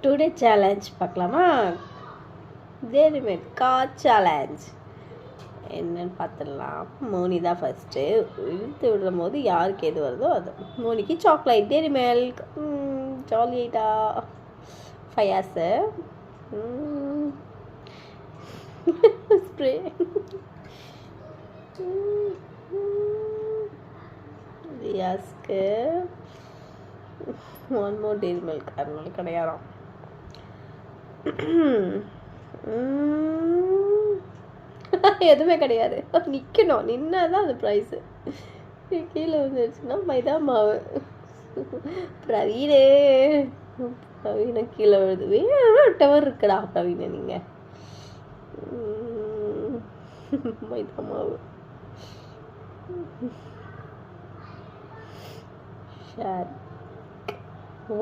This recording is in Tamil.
டுடே சேலஞ்ச் பார்க்கலாமா? டெய்ரி மில்க் கார் சேலஞ்ச் என்னன்னு பார்த்துடலாம். மோனி தான் ஃபஸ்ட்டு இழுத்து விடும் போது யாருக்கு எது வருதோ அது. மோனிக்கு சாக்லேட் டெய்ரி மில்க். ஜாலி ஆயிட்டா ஃபயாஸு ஸ்ப்ரே ரியாஸ்க்கு ஒன் மோர் டெய்ரி மில்க். அதனால கிடையாதான். எதுவுமே கிடையாது. நிற்கணும், நின்னா தான் அது ப்ரைஸு. கீழே வந்துடுச்சுன்னா மைதா மாவு. பிரவீனே பிரவீனை கீழே விழுது. வேணும்னா டவர் இருக்குடா பிரவீனை. நீங்கள் மைதா மாவு ஷேர். ஓ